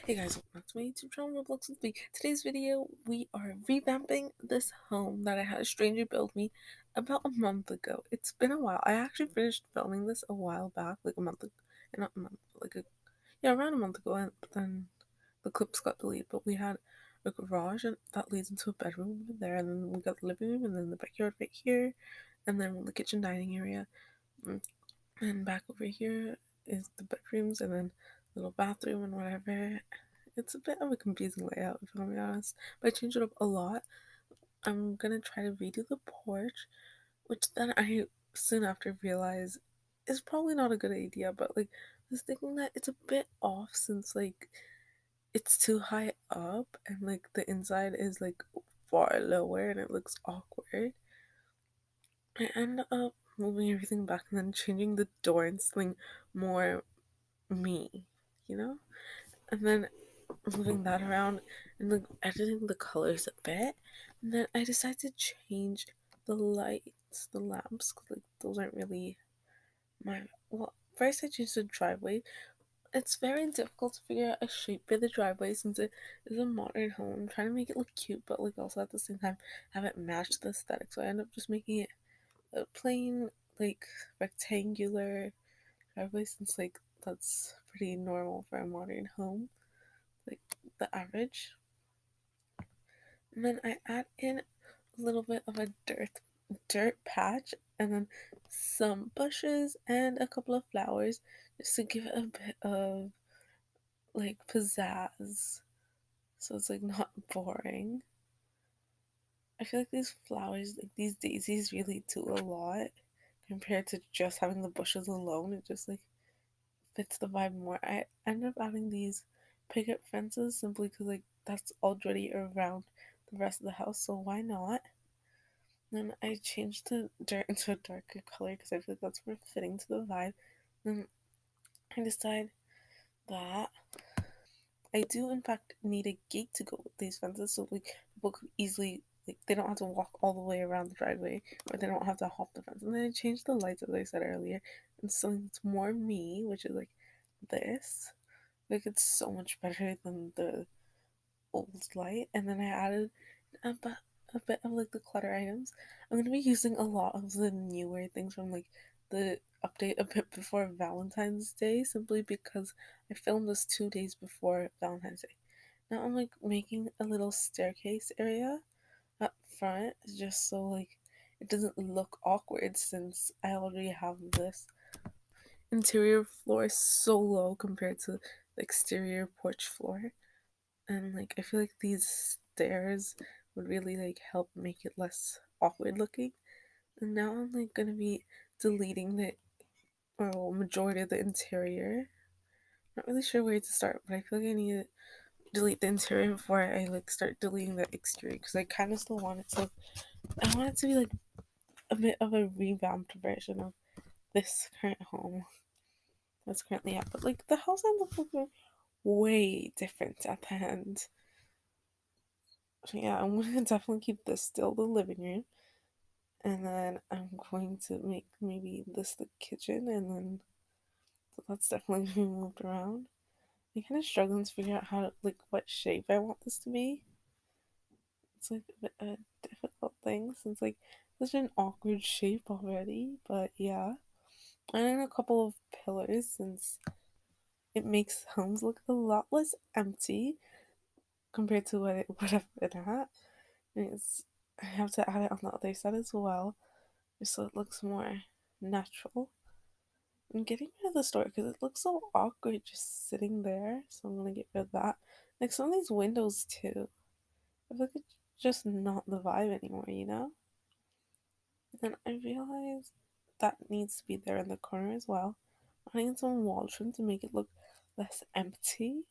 Hey guys, welcome back to my YouTube channel, Roblox with me. Today's video, we are revamping this home that I had a stranger build me about a month ago. It's been a while. I actually finished filming this a while back, like a month ago, not a month, around a month ago, but then the clips got deleted. But we had a garage and that leads into a bedroom over there, and then we got the living room, and then the backyard right here, and then the kitchen dining area. And back over here is the bedrooms and then little bathroom and whatever. It's a bit of a confusing layout, if I'm being honest, but I changed it up a lot. I'm gonna try to redo the porch, which then I soon after realized is probably not a good idea, but like I was thinking that it's a bit off since like it's too high up and like the inside is like far lower and it looks awkward. I ended up moving everything back and then changing the door and something more me, you know? And then moving that around and like editing the colors a bit. And then I decided to change the lights, the lamps, 'cause, like those aren't really my. Well, first I changed the driveway. It's very difficult to figure out a shape for the driveway since it is a modern home. I'm trying to make it look cute, but like also at the same time have it match the aesthetic. So I end up just making it a plain like rectangular driveway since like that's pretty normal for a modern home, like the average. And then I add in a little bit of a dirt patch and then some bushes and a couple of flowers just to give it a bit of like pizzazz. So it's like not boring. I feel like these flowers, like these daisies really do a lot compared to just having the bushes alone. It just like fits the vibe more. I end up adding these picket fences simply because like that's already around the rest of the house, so why not? Then I changed the dirt into a darker color because I feel like that's more fitting to the vibe. Then I decide that I do in fact need a gate to go with these fences, so like people could easily like they don't have to walk all the way around the driveway or they don't have to hop the fence. And then I changed the lights as I said earlier and something that's more me, which is like this. Like it's so much better than the old light. And then I added a, a bit of like the clutter items. I'm gonna be using a lot of the newer things from like the update a bit before Valentine's Day, simply because I filmed this 2 days before Valentine's Day. Now I'm like making a little staircase area up front just so like it doesn't look awkward since I already have this interior floor so low compared to the exterior porch floor. And like I feel like these stairs would really like help make it less awkward looking. And now I'm like gonna be deleting the majority of the interior. Not really sure where to start, but I feel like I need to delete the interior before I like start deleting the exterior because I kind of still want it to. I want it to be like a bit of a revamped version of this current home that's currently at. But like the house ends up looking way different at the end. So yeah, I'm gonna definitely keep this still the living room, and then I'm going to make maybe this the kitchen, and then so that's definitely gonna be moved around. I'm kind of struggling to figure out how to like what shape I want this to be. It's like a bit a difficult thing since like such an awkward shape already, but yeah. And then a couple of pillars since it makes homes look a lot less empty compared to what it would have been at. And I have to add it on the other side as well just so it looks more natural. I'm getting rid of the store because it looks so awkward just sitting there. So I'm gonna get rid of that. Like some of these windows too. I feel like it's just not the vibe anymore, you know? And I realized that needs to be there in the corner as well. I need some wall trim to make it look less empty.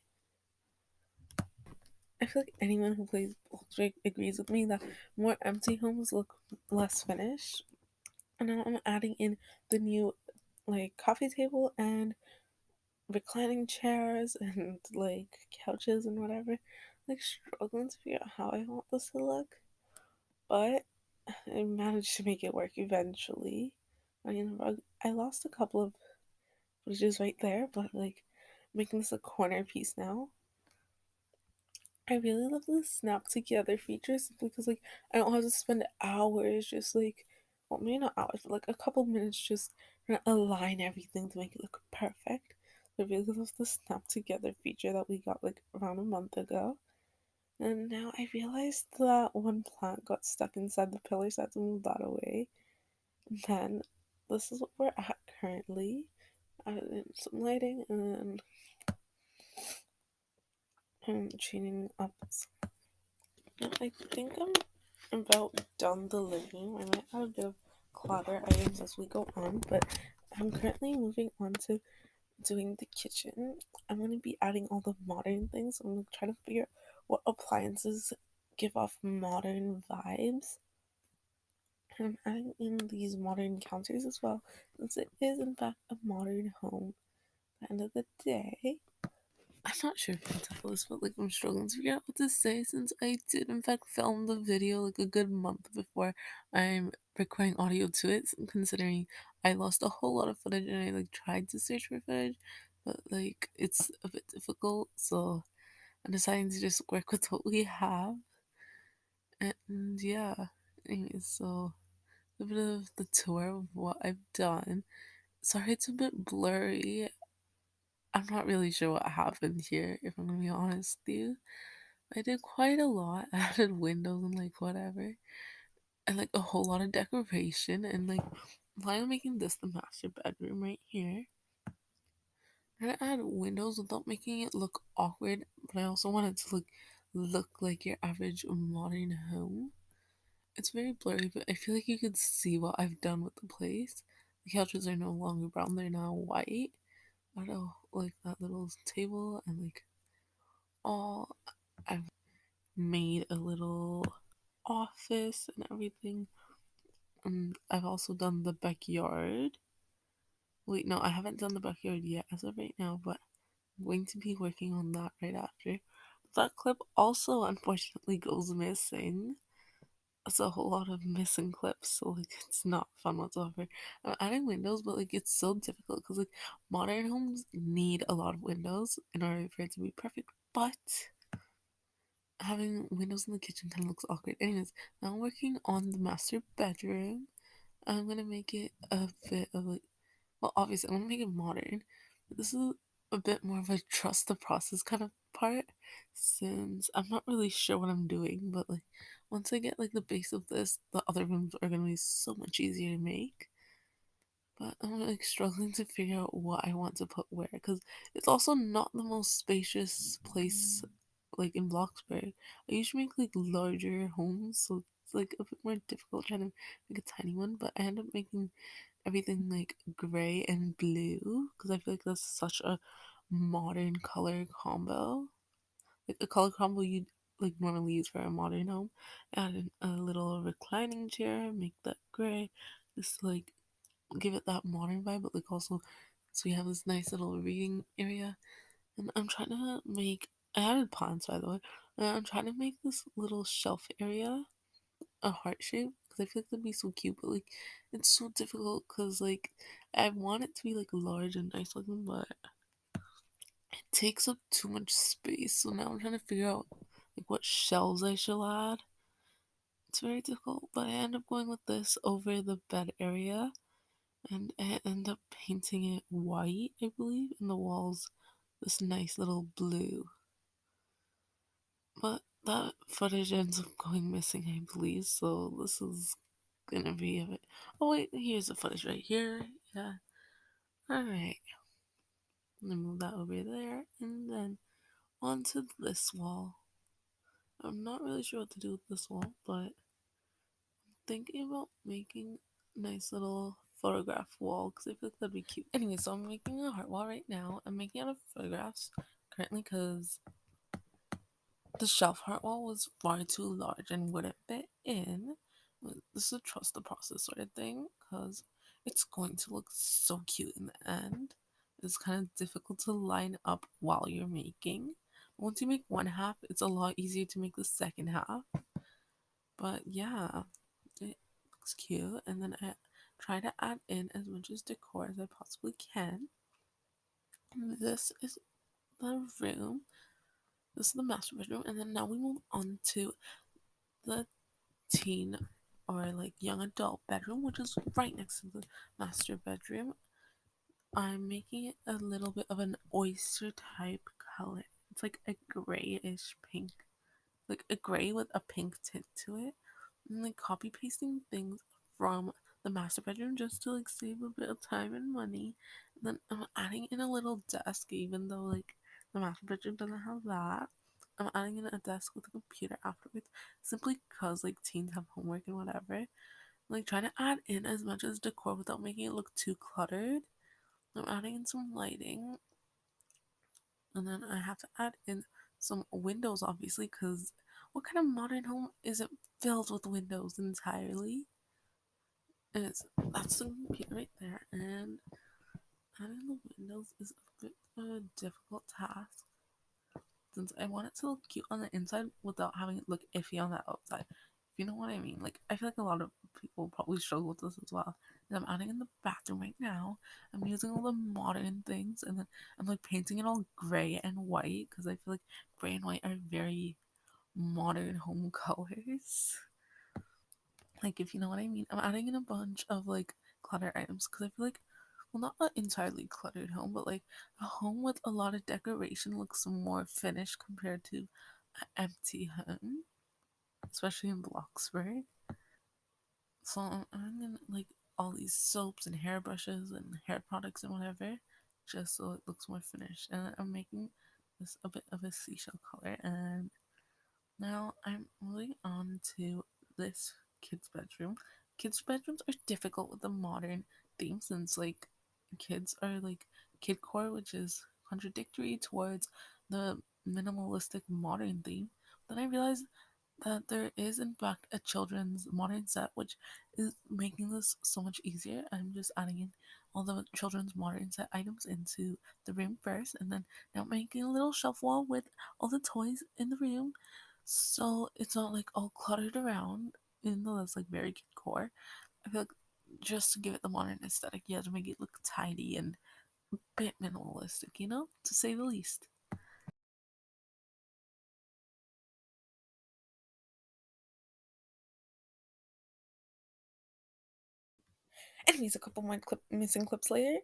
I feel like anyone who plays Bloxburg agrees with me that more empty homes look less finished. And now I'm adding in the new like coffee table and reclining chairs and like couches and whatever. Like struggling to figure out how I want this to look, but I managed to make it work eventually. I mean, I lost a couple of footages right there, but like making this a corner piece now. I really love the snap together feature simply because I don't have to spend hours just well, maybe not hours, but a couple minutes just trying to align everything to make it look perfect. I really love the snap together feature that we got around a month ago. And now I realized that one plant got stuck inside the pillar, so I had to move that away. And then this is what we're at currently. Added in some lighting and I'm changing up. I think I'm about done the living room. I might have a bit of clutter items as we go on, but I'm currently moving on to doing the kitchen. I'm going to be adding all the modern things. I'm going to try to figure out what appliances give off modern vibes. And I'm adding in these modern counters as well, since it is in fact a modern home. At the end of the day, I'm not sure if I can tell this, but I'm struggling to figure out what to say since I did in fact film the video a good month before I'm recording audio to it. Considering I lost a whole lot of footage and I tried to search for footage, but it's a bit difficult, so I'm deciding to just work with what we have. And yeah, anyways, so a bit of the tour of what I've done. Sorry, it's a bit blurry. I'm not really sure what happened here, if I'm gonna be honest with you. I did quite a lot. I added windows and whatever. And a whole lot of decoration and I'm planning on making this the master bedroom right here. I'm gonna add windows without making it look awkward, but I also want it to look like your average modern home. It's very blurry, but I feel like you could see what I've done with the place. The couches are no longer brown, they're now white. I don't know, that little table and all I've made a little office and everything. And I've also done the backyard. Wait, no, I haven't done the backyard yet as of right now, but I'm going to be working on that right after. That clip also unfortunately goes missing. It's a whole lot of missing clips, so it's not fun whatsoever. I'm adding windows, but it's so difficult because modern homes need a lot of windows in order for it to be perfect. But having windows in the kitchen kind of looks awkward. Anyways, now I'm working on the master bedroom. I'm gonna make it a bit of well, obviously, I'm gonna make it modern. But this is a bit more of a trust the process kind of part, since I'm not really sure what I'm doing. But once I get the base of this, the other rooms are gonna be so much easier to make. But I'm struggling to figure out what I want to put where, because it's also not the most spacious place in Bloxburg. I usually make larger homes, so it's a bit more difficult trying to make a tiny one. But I end up making everything gray and blue because I feel like that's such a modern color combo. A color combo you'd normally use for a modern home. Add in a little reclining chair, make that gray. Just give it that modern vibe, but also so we have this nice little reading area. And I'm trying to make I added plants by the way. And I'm trying to make this little shelf area a heart shape because I feel like that'd be so cute, but it's so difficult because I want it to be large and nice looking, but it takes up too much space. So now I'm trying to figure out what shelves I should add. It's very difficult, but I end up going with this over the bed area, and I end up painting it white, I believe, and the walls this nice little blue. But that footage ends up going missing, I believe. So this is gonna be a bit. Oh wait, here's the footage right here. Yeah. All right. Let me move that over there, and then onto this wall. I'm not really sure what to do with this wall, but I'm thinking about making a nice little photograph wall because I feel like that'd be cute. Anyway, so I'm making a heart wall right now. I'm making out of photographs currently because the shelf heart wall was far too large and wouldn't fit in. This is a trust the process sort of thing because it's going to look so cute in the end. It's kind of difficult to line up while you're making. Once you make one half, it's a lot easier to make the second half. But yeah, it looks cute. And then I try to add in as much as decor as I possibly can. And this is the room. This is the master bedroom, and then now we move on to the teen or like young adult bedroom, which is right next to the master bedroom. I'm making it a little bit of an oyster type color. It's like a grayish pink, like a gray with a pink tint to it. And like copy pasting things from the master bedroom just to like save a bit of time and money. And then I'm adding in a little desk, even though like the master bedroom doesn't have that. I'm adding in a desk with a computer afterwards, simply because like teens have homework and whatever. Like trying to add in as much as decor without making it look too cluttered. I'm adding in some lighting, and then I have to add in some windows, obviously, because what kind of modern home isn't filled with windows entirely? And that's the computer right there, and adding the windows is a bit of a difficult task since I want it to look cute on the inside without having it look iffy on the outside. If you know what I mean. Like I feel like a lot of people probably struggle with this as well. And I'm adding in the bathroom right now. I'm using all the modern things, and then I'm like painting it all gray and white because I feel like gray and white are very modern home colors. Like if you know what I mean. I'm adding in a bunch of like clutter items because I feel like, well, not an entirely cluttered home, but like a home with a lot of decoration looks more finished compared to an empty home, especially in Bloxburg. So I'm adding in like all these soaps and hairbrushes and hair products and whatever, just so it looks more finished. And I'm making this a bit of a seashell color, and now I'm moving on to this kid's bedroom. Kids' bedrooms are difficult with the modern theme since like kids are like kidcore, which is contradictory towards the minimalistic modern theme. Then I realized that there is in fact a children's modern set which is making this so much easier. I'm just adding in all the children's modern set items into the room first, and then now making a little shelf wall with all the toys in the room so it's not like all cluttered around, even though that's like very kid core. I feel like just to give it the modern aesthetic, you have to make it look tidy and a bit minimalistic, to say the least. Anyways, a couple more missing clips later,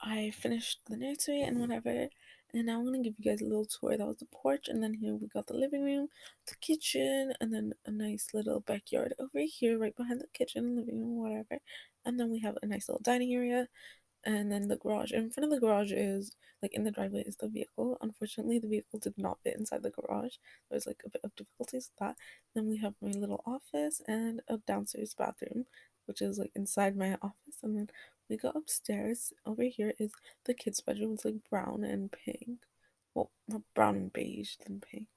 I finished the nursery and whatever, and now I'm gonna give you guys a little tour. That was the porch, and then here we got the living room, the kitchen, and then a nice little backyard over here, right behind the kitchen, living room, whatever. And then we have a nice little dining area, and then the garage. In front of the garage is like in the driveway is the vehicle. Unfortunately, the vehicle did not fit inside the garage. There's like a bit of difficulties with that. Then we have my little office and a downstairs bathroom, which is like inside my office. And then we go upstairs. Over here is the kids' bedroom. It's like brown and pink. Well, not brown and beige, then pink.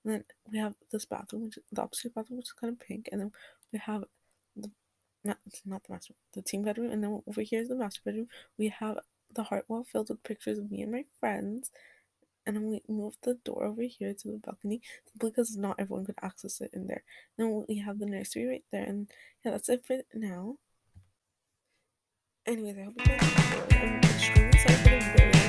And then we have this bathroom, which is the upstairs bathroom, which is kind of pink. And then we have the not the master, the team bedroom, and then over here is the master bedroom. We have the heart wall filled with pictures of me and my friends, and then we moved the door over here to the balcony simply because not everyone could access it in there. Then we have the nursery right there, and yeah, that's it for now. Anyways, I hope you guys enjoyed. I'm extremely sorry for the very